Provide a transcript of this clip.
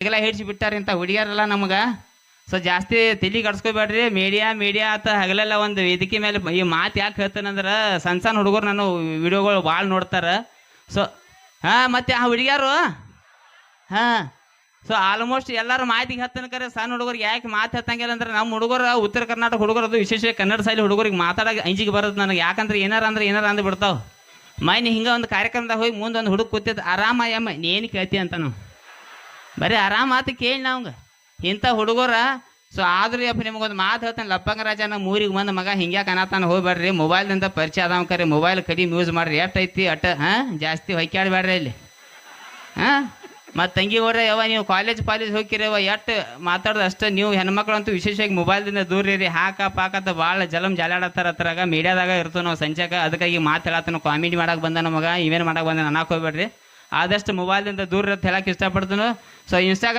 ಈಗೆಲ್ಲ ಹಿಡ್ಸಿ ಬಿಟ್ಟಾರ ಇಂಥ ಹುಡುಗಿಯರೆಲ್ಲ ನಮ್ಗೆ. ಸೊ ಜಾಸ್ತಿ ತಲೆ ಕಡ್ಸ್ಕೊಬೇಡ್ರಿ. ಮೀಡಿಯಾ ಆತ ಹಗಲೆಲ್ಲ ಒಂದು ವೇದಿಕೆ ಮೇಲೆ ಈ ಮಾತು ಯಾಕೆ ಹೇಳ್ತಾನಂದ್ರೆ ಸಣ್ಣ ಸಣ್ಣ ಹುಡುಗರು ನಾನು ವಿಡಿಯೋಗಳು ಭಾಳ ನೋಡ್ತಾರೆ. ಸೊ ಹಾಂ, ಮತ್ತು ಆ ಹುಡುಗಿಯಾರು ಹಾಂ, ಸೊ ಆಲ್ಮೋಸ್ಟ್ ಎಲ್ಲರೂ ಮಾತಿಗೆ ಹತ್ತನಕರೆ ಸಣ್ಣ ಹುಡುಗರಿಗೆ ಯಾಕೆ ಮಾತು ಹತ್ತಂಗಿಲ್ಲ ಅಂದ್ರೆ ನಮ್ಮ ಹುಡುಗರು ಉತ್ತರ ಕರ್ನಾಟಕ ಹುಡುಗರು, ಅದು ವಿಶೇಷ ಕನ್ನಡ ಶೈಲಿ ಹುಡುಗರಿಗೆ ಮಾತಾಡೋಕೆ ಅಂಜಿಗೆ ಬರುತ್ತೆ ನನಗೆ. ಯಾಕಂದ್ರೆ ಏನಾರ ಅಂದು ಬಿಡ್ತಾವೆ. ಮೈನಿ ಹಿಂಗೆ ಒಂದು ಕಾರ್ಯಕ್ರಮದಾಗ ಹೋಗಿ ಮುಂದೆ ಒಂದು ಹುಡುಗ ಕೂತಿದ್ದು ಆರಾಮ ಯಮ್ಮ ಏನು ಕೇಳ್ತಿ ಅಂತ ನಾವು ಬರೀ ಆರಾಮ ಮಾತು ಕೇಳಿ ನಾವಂಗೆ ಇಂಥ ಹುಡುಗರ. ಸೊ ಆದ್ರೂ ಯಪ್ಪ ನಿಮಗೊಂದು ಮಾತು ಹೇಳ್ತಾನೆ, ಲಪ್ಪಂಗ ರಾಜ ನಮ್ಮ ಊರಿಗೆ ಬಂದು ಮಗ ಹಿಂಗ್ಯಾಕೆ ಅನ್ನತಾನೆ ಹೋಗ್ಬೇಡ್ರಿ, ಮೊಬೈಲ್ನಿಂದ ಪರಿಚಯ ಅದಾವ ಕರೆ ಮೊಬೈಲ್ ಕಡಿಮೆ ಯೂಸ್ ಮಾಡಿರಿ, ಎಷ್ಟೈತಿ ಅಟ್ಟ ಹಾಂ ಜಾಸ್ತಿ ಹೊಯ್ಕಾಡ್ಬೇಡ್ರಿ ಇಲ್ಲಿ ಹಾಂ. ಮತ್ತು ತಂಗಿ ಹೋಡ್ರೆ ಯಾವ ನೀವು ಕಾಲೇಜ್ ಹೋಗಿರವ ಎಷ್ಟು ಮಾತಾಡೋದು ಅಷ್ಟೇ. ನೀವು ಹೆಣ್ಮಕ್ಳು ಅಂತೂ ವಿಶೇಷವಾಗಿ ಮೊಬೈಲ್ದಿಂದ ದೂರ ಇರಿ. ಪಾಕತ್ತ ಭಾಳ ಜಾಲಾಡತ್ತಾರ ಹತ್ರಾಗ ಮೀಡಿಯಾದಾಗ ಇರ್ತೀವಿ ನಾವು ಸಂಚಾಕ. ಅದಕ್ಕಾಗಿ ಮಾತು ಹೇಳತ್ತಾನ, ಕಾಮಿಡಿ ಮಾಡಕ್ಕೆ ಬಂದ ನಮಗೆ, ಇವೇನು ಮಾಡಕ್ಕೆ ಬಂದ ಅನ್ನಕ್ಕೆ ಹೋಗ್ಬೇಡ್ರಿ. ಆದಷ್ಟು ಮೊಬೈಲ್ದಿಂದ ದೂರ ಇರುತ್ತೆ ಹೇಳಕ್ಕೆ ಇಷ್ಟಪಡ್ತೀನಿ. So Instagram